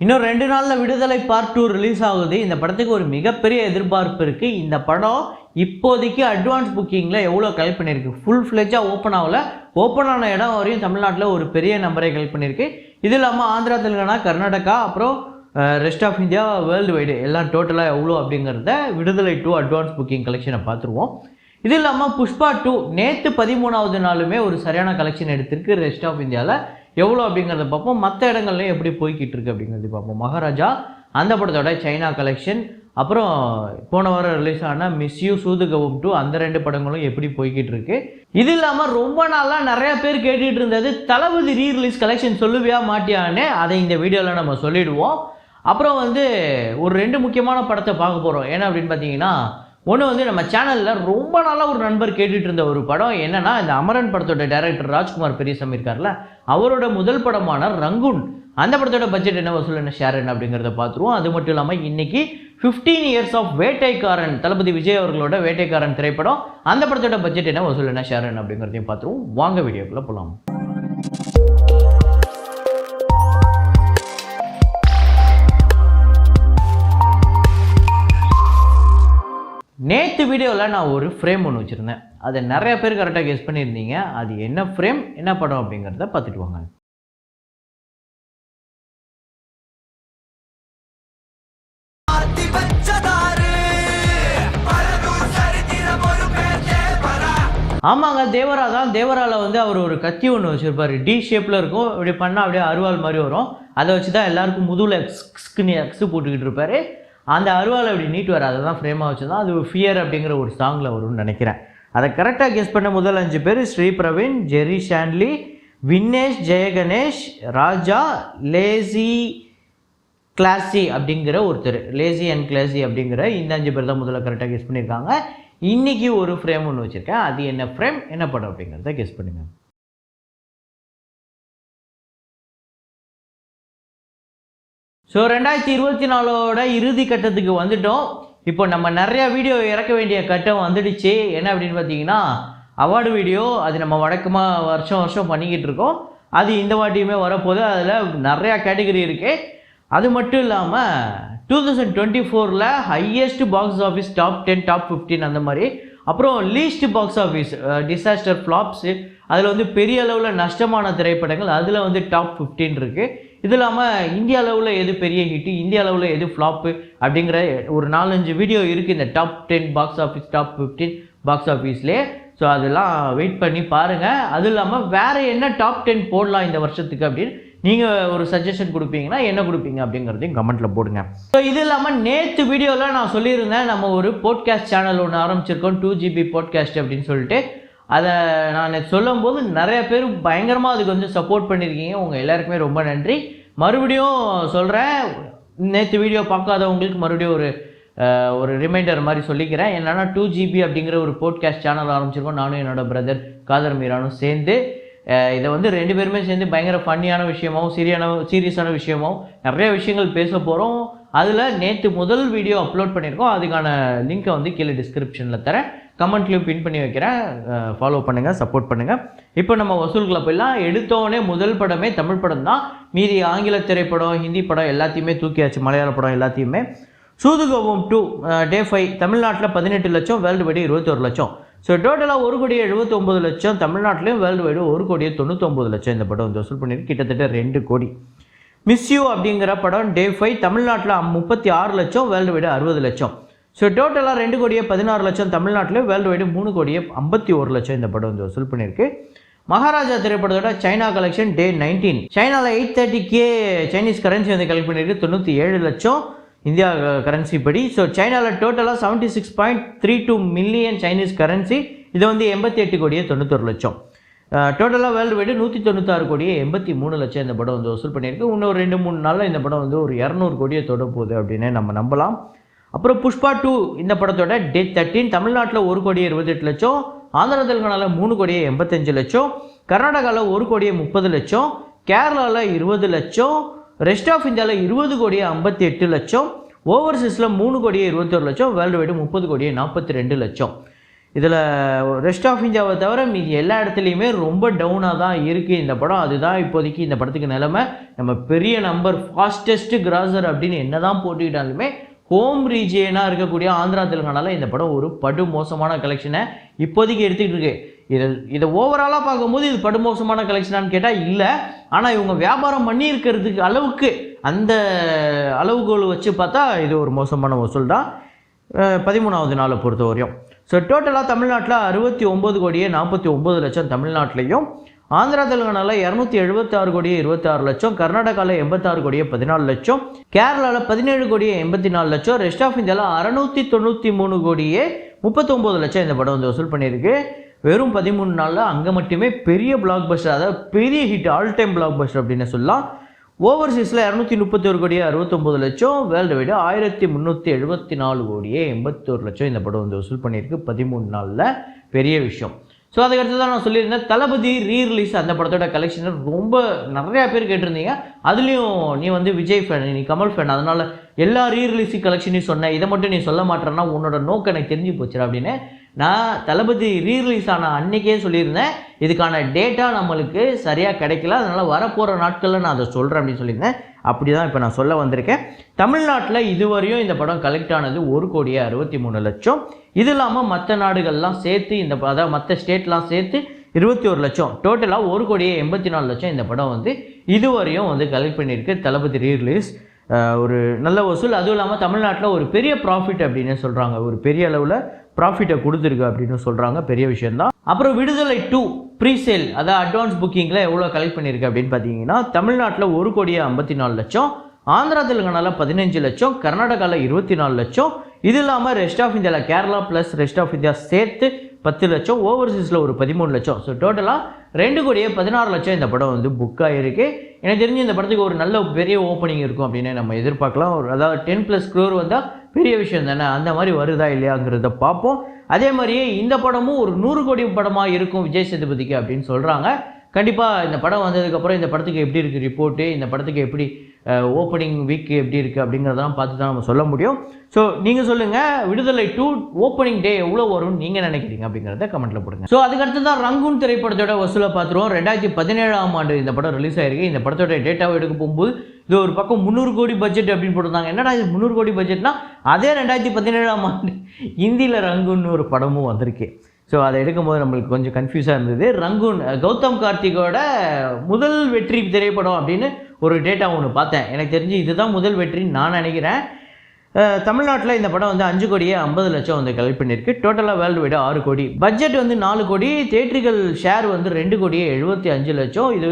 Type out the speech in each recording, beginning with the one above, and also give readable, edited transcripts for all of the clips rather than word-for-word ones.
இன்னும் 2 நாளில் விடுதலை பார்ட் 2 ரிலீஸ் ஆகுது. இந்த படத்துக்கு ஒரு மிகப்பெரிய எதிர்பார்ப்பு இருக்குது. இந்த படம் இப்போதைக்கு அட்வான்ஸ் புக்கிங்கில் எவ்வளோ கலெக்ட் பண்ணியிருக்கு, ஃபுல் ஃப்ளெஜ்ஜாக ஓப்பன் ஆகல, ஓப்பன் ஆன இடம் வரையும் தமிழ்நாட்டில் ஒரு பெரிய நம்பரை கலெக்ட் பண்ணியிருக்கு. இது இல்லாமல் ஆந்திரா, தெலுங்கானா, கர்நாடகா, அப்புறம் rest of India, world wide எல்லாம் டோட்டலாக எவ்வளோ அப்படிங்கிறத விடுதலை 2 அட்வான்ஸ் புக்கிங் கலெக்ஷனை பார்த்துருவோம். இது இல்லாமல் புஷ்பா 2 நேற்று 13வது நாளுமே ஒரு சரியான கலெக்ஷன் எடுத்திருக்கு. ரெஸ்ட் ஆஃப் இந்தியாவில் எவ்வளோ அப்படிங்கிறத பார்ப்போம். மற்ற இடங்கள்லையும் எப்படி போய்கிட்டு இருக்கு அப்படிங்கிறது பார்ப்போம். மகாராஜா அந்த படத்தோட சைனா கலெக்ஷன், அப்புறம் போன வாரம் ரிலீஸ் ஆன மிஸ் யூ, சூதுகவும் 2 அந்த 2 படங்களும் எப்படி போய்கிட்டு இருக்கு. இது இல்லாமல் ரொம்ப நாளாக நிறைய பேர் கேட்டுட்டு இருந்தது தளபதி ரீரிலீஸ் கலெக்ஷன் சொல்லுவியா மாட்டியான்னு, அதை இந்த வீடியோவில் நம்ம சொல்லிடுவோம். அப்புறம் ஒரு 2 முக்கியமான படத்தை பார்க்க போகிறோம். ஏன்னா அப்படின்னு பார்த்தீங்கன்னா, ஒன்று நம்ம சேனலில் ரொம்ப நாளாக ஒரு நண்பர் கேட்டுட்டு இருந்த ஒரு படம் என்னன்னா, இந்த அமரன் படத்தோட டைரக்டர் ராஜ்குமார் பெரியசாமி இருக்கார்ல, அவரோட முதல் படமான ரங்கூன் அந்த படத்தோட பட்ஜெட் என்ன, வசூல் என்ன, ஷேர் என்ன அப்படிங்கிறத பார்த்துருவோம். அது மட்டும் இல்லாமல் இன்னைக்கு 15 இயர்ஸ் ஆஃப் வேட்டைக்காரன், தளபதி விஜய் அவர்களோட வேட்டைக்காரன் திரைப்படம், அந்த படத்தோட பட்ஜெட் என்ன, வசூல் என்ன, ஷேர் என்ன அப்படிங்கிறதையும் பார்த்துருவோம். வாங்க வீடியோக்குள்ளே போகலாம். நேற்று வீடியோவில் நான் ஒரு ஃப்ரேம் ஒன்று வச்சுருந்தேன். அதை நிறைய பேர் கரெக்டாக கெஸ் பண்ணியிருந்தீங்க. அது என்ன ஃப்ரேம், என்ன படம் அப்படிங்கிறத பார்த்துட்டு வாங்க. ஆமாங்க, தேவரா தான். தேவராவில் அவர் ஒரு கத்தி ஒன்று வச்சுருப்பார், டி ஷேப்பில் இருக்கும். இப்படி பண்ணால் அப்படியே அருவாள் மாதிரி வரும். அதை வச்சு தான் எல்லாருக்கும் முதுகில் எக்ஸ் போட்டுக்கிட்டு இருப்பார். அந்த அருவாலை அப்படி நீட்டு வர, அதை தான் ஃப்ரேமாக வச்சுருந்தோம். அது ஃபியர் அப்படிங்கிற ஒரு சாங்கில் வரும்னு நினைக்கிறேன். அதை கரெக்டாக கெஸ் பண்ண முதல் 5 பேர் ஸ்ரீ பிரவீன், ஜெரி ஷான்லி, வின்னேஷ், ஜெயகணேஷ், ராஜா, லேசி கிளாசி அப்படிங்கிற ஒருத்தர், லேசி அண்ட் கிளாசி அப்படிங்கிற இந்த 5 பேர் தான் முதல்ல கரெக்டாக கெஸ் பண்ணியிருக்காங்க. இன்றைக்கி ஒரு ஃப்ரேம் ஒன்று வச்சுருக்கேன். அது என்ன ஃப்ரேம், என்ன படம் அப்படிங்கிறத கெஸ் பண்ணுங்கள். ஸோ 2024ஓட இறுதி கட்டத்துக்கு வந்துட்டோம். இப்போ நம்ம நிறையா வீடியோ இறக்க வேண்டிய கட்டம் வந்துடுச்சு. என்ன அப்படின்னு பார்த்தீங்கன்னா, அவார்டு வீடியோ அது நம்ம வழக்கமாக வருஷம் பண்ணிக்கிட்டு இருக்கோம். அது இந்த வாட்டியுமே வரப்போகுது. அதில் நிறையா கேட்டகரி இருக்குது. அது மட்டும் இல்லாமல் 2024 highest box office, top 10, top 15 அந்த மாதிரி, அப்புறம் least box office, disaster flops, அதில் பெரிய அளவில் நஷ்டமான திரைப்படங்கள், அதில் டாப் 15 இருக்குது. இது இல்லாமல் இந்தியா அளவில் எது பெரிய ஹிட்டு, இந்தியா அளவில் எது ஃப்ளாப்பு அப்படிங்கிற ஒரு 4-5 வீடியோ இருக்குது இந்த top 10 box office, top 15 box ஆஃபீஸ்லேயே. ஸோ அதெல்லாம் வெயிட் பண்ணி பாருங்கள். அது இல்லாமல் வேறு என்ன டாப் 10 போடலாம் இந்த வருஷத்துக்கு அப்படின்னு நீங்கள் ஒரு சஜஷன் கொடுப்பீங்கன்னா என்ன கொடுப்பீங்க அப்படிங்கிறதையும் கமெண்ட்டில் போடுங்க. ஸோ இது இல்லாமல் நேற்று வீடியோவில் நான் சொல்லியிருந்தேன், நம்ம ஒரு போட்காஸ்ட் சேனல் ஒன்று ஆரம்பிச்சிருக்கோம், 2GB பாட்காஸ்ட் அப்படின்னு சொல்லிட்டு. அதை நான் சொல்லும்போது நிறைய பேர் பயங்கரமாக அதுக்கு சப்போர்ட் பண்ணியிருக்கீங்க. உங்கள் எல்லாருக்குமே ரொம்ப நன்றி. மறுபடியும் சொல்கிறேன், நேற்று வீடியோ பார்க்காதவங்களுக்கு மறுபடியும் ஒரு ரிமைண்டர் மாதிரி சொல்லிக்கிறேன். என்னென்னா 2GB அப்படிங்கிற ஒரு போட்காஸ்ட் சேனல் ஆரம்பிச்சிருக்கோம். நானும் என்னோடய பிரதர் காதர் மீரானும் சேர்ந்து இதை 2 பேருமே சேர்ந்து பயங்கர ஃபன்னியான விஷயமாகவும் சீரியஸான விஷயமாகவும் நிறைய விஷயங்கள் பேச போகிறோம். அதில் நேற்று முதல் வீடியோ அப்லோட் பண்ணியிருக்கோம். அதுக்கான லிங்க்கை கீழே டிஸ்கிரிப்ஷனில் தரேன், கமெண்ட்லேயும் பின் பண்ணி வைக்கிறேன். ஃபாலோ பண்ணுங்கள், சப்போர்ட் பண்ணுங்கள். இப்போ நம்ம வசூல்களை போய்லாம். எடுத்தோடனே முதல் படமே தமிழ் படம் தான். மீதி ஆங்கில திரைப்படம், ஹிந்தி படம் எல்லாத்தையுமே தூக்கியாச்சு, மலையாள படம் எல்லாத்தையுமே. சூதுகவும் 2 Day 5 தமிழ்நாட்டில் 18 லட்சம், வேர்ல்டு வைடு 21 லட்சம். ஸோ டோட்டலாக 1,79 லட்சம் தமிழ்நாட்டிலையும், வேர்ல்டு வைடு 1,99 லட்சம் இந்த படம் வசூல் பண்ணியிருக்கு, கிட்டத்தட்ட 2 கோடி. மிஸ் யூ அப்படிங்கிற படம் Day 5 தமிழ்நாட்டில் 36 லட்சம், வேர்ல்டு வைடு 60 லட்சம். ஸோ டோட்டலாக 2,16 லட்சம் தமிழ்நாட்டில், வேர்ல்டு வைடு 3,51 லட்சம் இந்த படம் வசூல் பண்ணியிருக்கு. மகாராஜா திரைப்படத்தோட சைனா கலெக்ஷன் Day 19 சைனாவில் 830K சைனீஸ் கரன்சி கலெக்ட் பண்ணியிருக்கு, 97 லட்சம் இந்தியா கரன்சி படி. ஸோ சைனாவில் டோட்டலாக 76.32 மில்லியன் சைனீஸ் கரன்சி, இது 88,91 லட்சம். டோட்டலாக வேர்ல்டு வைடு 196,83 லட்சம் இந்த படம் வசூல் பண்ணியிருக்கு. இன்னும் 2-3 நாளில் இந்த படம் ஒரு 200 கோடியை தொட போகுது அப்படின்னு நம்ம நம்பலாம். அப்புறம் புஷ்பா 2 இந்த படத்தோட Day 13 தமிழ்நாட்டில் 1,28 லட்சம், ஆந்திரா தெலுங்கானாவில் 3,85 லட்சம், கர்நாடகாவில் 1,30 லட்சம், கேரளாவில் 20 லட்சம், ரெஸ்ட் ஆஃப் இந்தியாவில் 20,58 லட்சம், ஓவர்சீஸில் 3,21 லட்சம், வேர்ல்டு வைடு 30,42 லட்சம். இதில் ரெஸ்ட் ஆஃப் இந்தியாவை தவிர மீதி எல்லா இடத்துலையுமே ரொம்ப டவுனாக தான் இருக்குது இந்த படம். அதுதான் இப்போதைக்கு இந்த படத்துக்கு நிலைமை. நம்ம பெரிய நம்பர் ஃபாஸ்டஸ்ட் கிராசர் அப்படின்னு என்ன தான் போட்டுக்கிட்டாலுமே ஹோம் ரீஜியனாக இருக்கக்கூடிய ஆந்திரா தெலுங்கானாவில் இந்த படம் ஒரு படு மோசமான கலெக்ஷனை இப்போதைக்கு எடுத்துக்கிட்டு இருக்கு. இதை ஓவராலாக பார்க்கும்போது இது படு மோசமான கலெக்ஷனான்னு கேட்டால் இல்லை. ஆனால் இவங்க வியாபாரம் பண்ணி இருக்கிறதுக்கு அளவுக்கு அந்த அளவுகோல் வச்சு பார்த்தா இது ஒரு மோசமான வசூல் தான் 13வது நாளை பொறுத்த வரையும். ஸோ டோட்டலாக தமிழ்நாட்டில் 69 கோடியே 49 லட்சம் தமிழ்நாட்டிலையும், ஆந்திரா தெலுங்கானாவில் 276 கோடியே 26 லட்சம், கர்நாடகாவில் 86 கோடியே 14 லட்சம், கேரளாவில் 17 கோடியே 84 லட்சம், ரெஸ்ட் ஆஃப் இந்தியாவில் 693 கோடியே 39 லட்சம் இந்த படம் வந்து வசூல் பண்ணியிருக்கு. வெறும் 13 நாளில் அங்கே மட்டுமே பெரிய பிளாக் பஸ்டர், அதாவது பெரிய hit, all time black Bastar அப்படின்னு சொல்லலாம். ஓவர்சீஸில் 231 கோடியே 69 லட்சம், வேர்ல்டு வைடு 1374 கோடியே 81 லட்சம் இந்த படம் வந்து வசூல் பண்ணியிருக்கு 13 நாளில். பெரிய விஷயம். ஸோ அதுக்கடுத்து தான் நான் சொல்லியிருந்தேன், தளபதி ரீரிலீஸ் அந்த படத்தோட கலெக்ஷன் ரொம்ப நிறையா பேர் கேட்டிருந்தீங்க. அதுலேயும் நீ வந்து விஜய் ஃபேன், நீ கமல் ஃபேன், அதனால் எல்லா ரீரிலீஸு கலெக்ஷனையும் சொன்னேன், இதை மட்டும் நீ சொல்ல மாட்டேன்னா உன்னோட நோக்கம் எனக்கு தெரிஞ்சு போச்சுடா அப்படின்னு நான் தளபதி ரீரிலீஸ் ஆன அன்றைக்கே சொல்லியிருந்தேன். இதுக்கான டேட்டா நம்மளுக்கு சரியாக கிடைக்கல, அதனால் வரப்போகிற நாட்களில் நான் அதை சொல்கிறேன் அப்படின்னு சொல்லியிருந்தேன். அப்படி தான் இப்போ நான் சொல்ல வந்திருக்கேன். தமிழ்நாட்டில் இதுவரையும் இந்த படம் கலெக்ட் ஆனது 1 கோடியே 63 லட்சம். இது இல்லாமல் மற்ற நாடுகள்லாம் சேர்த்து அதாவது மற்ற ஸ்டேட்லாம் சேர்த்து 21 லட்சம், டோட்டலாக 1 கோடியே 84 லட்சம் இந்த படம் வந்து இதுவரையும் வந்து கலெக்ட் பண்ணியிருக்கு. தளபதி ரீரிலீஸ் ஒரு நல்ல வசூல். அதுவும் இல்லாமல் தமிழ்நாட்டில் ஒரு பெரிய ப்ராஃபிட் அப்படின்னு சொல்கிறாங்க, ஒரு பெரிய அளவில் ப்ராஃபிட்டை கொடுத்துருக்கு அப்படின்னு சொல்கிறாங்க. பெரிய விஷயந்தான். அப்புறம் விடுதலை 2 ப்ரீசேல், அதாவது அட்வான்ஸ் புக்கிங்கில் எவ்வளோ கலெக்ட் பண்ணியிருக்கு அப்படின்னு பார்த்தீங்கன்னா தமிழ்நாட்டில் 1 கோடியே 54 லட்சம், ஆந்திரா தெலுங்கானாவில் 15 லட்சம், கர்நாடகாவில் 24 லட்சம். இது இல்லாமல் ரெஸ்ட் ஆஃப் இந்தியாவில் Kerala plus rest of India சேர்த்து 10 லட்சம், ஓவர்சீஸில் ஒரு 13 லட்சம். ஸோ டோட்டலாக 2 கோடியே 16 லட்சம் இந்த படம் வந்து புக் ஆகிருக்கு. எனக்கு தெரிஞ்சு இந்த படத்துக்கு ஒரு நல்ல பெரிய ஓப்பனிங் இருக்கும் அப்படின்னு நம்ம எதிர்பார்க்கலாம். அதாவது 10+ crore வந்தால் பெரிய விஷயம் தானே, அந்த மாதிரி வருதா இல்லையாங்கிறத பார்ப்போம். அதே மாதிரியே இந்த படமும் ஒரு 100 கோடி படமாக இருக்கும் விஜய் சேதுபதிக்கு அப்படின்னு சொல்கிறாங்க. கண்டிப்பாக இந்த படம் வந்ததுக்கப்புறம் இந்த படத்துக்கு எப்படி இருக்குது ரிப்போர்ட்டு, இந்த படத்துக்கு எப்படி ஓப்பனிங் வீக் எப்படி இருக்குது அப்படிங்கிறதெல்லாம் பார்த்து தான் நம்ம சொல்ல முடியும். ஸோ நீங்கள் சொல்லுங்கள், விடுதலை 2 ஓப்பனிங் டே எவ்வளோ வரும்னு நீங்கள் நினைக்கிறீங்க அப்படிங்கிறத கமெண்ட்டில் போடுங்க. ஸோ அதுக்கடுத்து தான் ரங்கூன் திரைப்படத்தோட வசூலை பார்த்துருவோம். 2017ஆம் ஆண்டு இந்த படம் ரிலீஸ் ஆகிருக்கு. இந்த படத்தோட டேட்டாவை எடுக்க போகும்போது இது ஒரு பக்கம் 300 கோடி பட்ஜெட் அப்படின்னு போட்டிருந்தாங்க. என்னடா இது 300 கோடி பட்ஜெட்னா, அதே 2017ஆம் ஆண்டு ஹிந்தியில் ரங்கூன்னு ஒரு படமும் வந்திருக்கு. ஸோ அதை எடுக்கும்போது நம்மளுக்கு கொஞ்சம் கன்ஃபியூஸாக இருந்தது. ரங்கூன் கௌதம் கார்த்திகோட முதல் வெற்றி திரைப்படம் அப்படின்னு ஒரு டேட்டா ஒன்று பார்த்தேன். எனக்கு தெரிஞ்சு இதுதான் முதல் வெற்றின்னு நான் நினைக்கிறேன். தமிழ்நாட்டில் இந்த படம் வந்து 5 கோடியே 50 லட்சம் வந்து கலெக்ட் பண்ணியிருக்கு. டோட்டலாக வேர்ல்டு வைடு 6 கோடி, பட்ஜெட் வந்து 4 கோடி, தியேட்டர்கள் ஷேர் வந்து 2 கோடியே 75 லட்சம். இது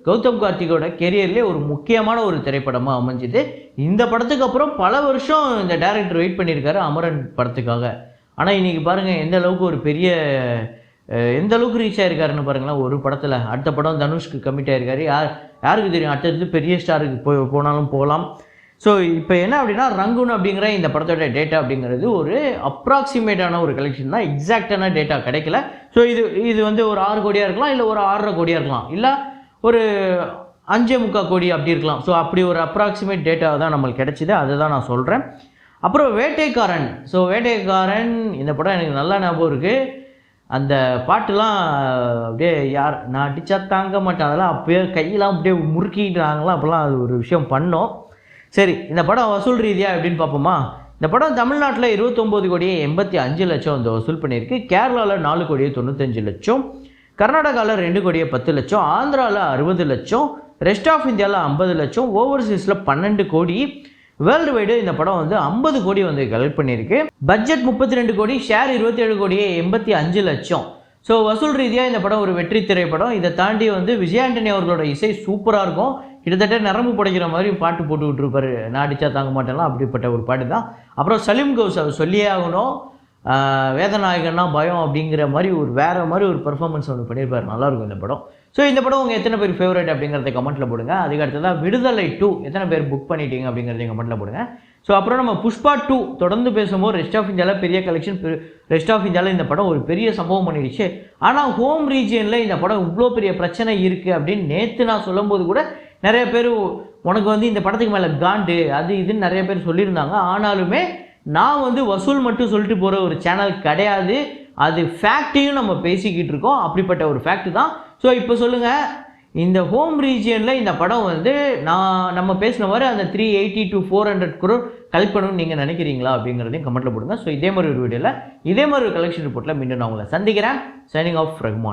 கௌதம் கார்த்திகோட கெரியர்லேயே ஒரு முக்கியமான ஒரு திரைப்படமாக அமைஞ்சுது. இந்த படத்துக்கு அப்புறம் பல வருஷம் இந்த டைரக்டர் வெயிட் பண்ணியிருக்காரு அமரன் படத்துக்காக. ஆனால் இன்றைக்கி பாருங்கள் எந்த அளவுக்கு ஒரு பெரிய எந்த அளவுக்கு ரீச் ஆகிருக்காருன்னு பாருங்களேன் ஒரு படத்தில். அடுத்த படம் தனுஷ்க்கு கமிட் ஆகிருக்காரு. யாருக்கு தெரியும், அடுத்தது பெரிய ஸ்டாருக்கு போனாலும் போகலாம். ஸோ இப்போ என்ன அப்படின்னா, ரங்கூன் அப்படிங்கிற இந்த படத்தோட டேட்டா அப்படிங்கிறது ஒரு அப்ராக்சிமேட்டான ஒரு கலெக்ஷன் தான், எக்ஸாக்டான டேட்டா கிடைக்கல. ஸோ இது வந்து ஒரு 6 கோடியாக இருக்கலாம், இல்லை ஒரு 6.5 கோடியாக இருக்கலாம், இல்லை ஒரு 5.25 கோடி அப்படி இருக்கலாம். ஸோ அப்படி ஒரு அப்ராக்சிமேட் டேட்டா தான் நம்மளுக்கு கிடைச்சிது, அதை தான் நான் சொல்கிறேன். அப்புறம் வேட்டைக்காரன். ஸோ வேட்டைக்காரன் இந்த படம் எனக்கு நல்லா ஞாபகம் இருக்குது. அந்த பாட்டுலாம் அப்படியே நான் அடித்தா தாங்க மாட்டேன், அதெல்லாம் அப்போயே கையெல்லாம் அப்படியே முறுக்கிட்டாங்களாம், அப்போல்லாம் அது ஒரு விஷயம் பண்ணோம். சரி, இந்த படம் வசூல் ரீதியாக எப்படின்னு பார்ப்போமா. இந்த படம் தமிழ்நாட்டில் 29 கோடியே 85 லட்சம் வந்து வசூல் பண்ணியிருக்கு. கேரளாவில் 4 கோடியே 95 லட்சம், கர்நாடகாவில் 2 கோடியே 10 லட்சம், ஆந்திராவில் 60 லட்சம், ரெஸ்ட் ஆஃப் இந்தியாவில் 50 லட்சம், ஓவர்சீஸில் 12 கோடி, வேர்ல்டு வைடு இந்த படம் வந்து 50 கோடி வந்து கலெக்ட் பண்ணியிருக்கு. பட்ஜெட் 32 கோடி, ஷேர் 27 கோடியே 85 லட்சம். ஸோ வசூல் ரீதியாக இந்த படம் ஒரு வெற்றி திரைப்படம். இதை தாண்டி வந்து விஜய் ஆண்டனி அவர்களோட இசை சூப்பராக இருக்கும். கிட்டத்தட்ட நரம்பு படைக்கிற மாதிரி பாட்டு போட்டுக்கிட்டு இருப்பார், நான் அடித்தா தாங்க மாட்டேன்லாம், அப்படிப்பட்ட ஒரு பாட்டு தான். அப்புறம் சலீம் கௌஸ் அவர் சொல்லியே ஆகணும், வேதநாயகன்னா பயம் அப்படிங்கிற மாதிரி ஒரு வேறு மாதிரி ஒரு பெர்ஃபார்மன்ஸ் ஒன்று பண்ணியிருப்பார், நல்லாயிருக்கும் இந்த படம். ஸோ இந்த படம் உங்கள் எத்தனை பேர் ஃபேவரட் அப்படிங்கிறத கமெண்ட்டில் போடுங்க. அதுக்கு அடுத்ததான் விடுதலை 2 எத்தனை பேர் புக் பண்ணிட்டீங்க அப்படிங்கிறதையும் கமெண்ட்டில் போடுங்க. ஸோ அப்புறம் நம்ம புஷ்பா 2 தொடர்ந்து பேசும்போது ரெஸ்ட் ஆஃப் இந்தியாவில் பெரிய கலெக்ஷன், ரெஸ்ட் ஆஃப் இந்தியாவில் இந்த படம் ஒரு பெரிய சம்பவம் பண்ணிடுச்சு. ஆனால் ஹோம் ரீஜியனில் இந்த படம் இவ்வளோ பெரிய பிரச்சனை இருக்குது அப்படின்னு நேற்று நான் சொல்லும்போது கூட நிறைய பேர் உனக்கு வந்து இந்த படத்துக்கு மேலே காண்டு அது இதுன்னு நிறைய பேர் சொல்லியிருந்தாங்க. ஆனாலுமே நான் வந்து வசூல் மட்டும் சொல்லிட்டு போகிற ஒரு சேனல் கிடையாது. அது ஃபேக்டையும் நம்ம பேசிக்கிட்டு இருக்கோம். அப்படிப்பட்ட ஒரு ஃபேக்ட் தான். ஸோ இப்போ சொல்லுங்கள், இந்த ஹோம் ரீஜியனில் இந்த படம் வந்து நம்ம பேசின மாதிரி அந்த 380 to 400 crore கலெக்ட் பண்ணணும்னு நீங்கள் நினைக்கிறீங்களா அப்படிங்கிறதையும் கமெண்ட்டில் போடுங்க. ஸோ இதே மாதிரி ஒரு வீடியோவில் இதே மாதிரி ஒரு கலெக்ஷன் ரிப்போர்ட்டில் மீண்டும் நான் உங்களை சந்திக்கிறேன். Signing off Rahman.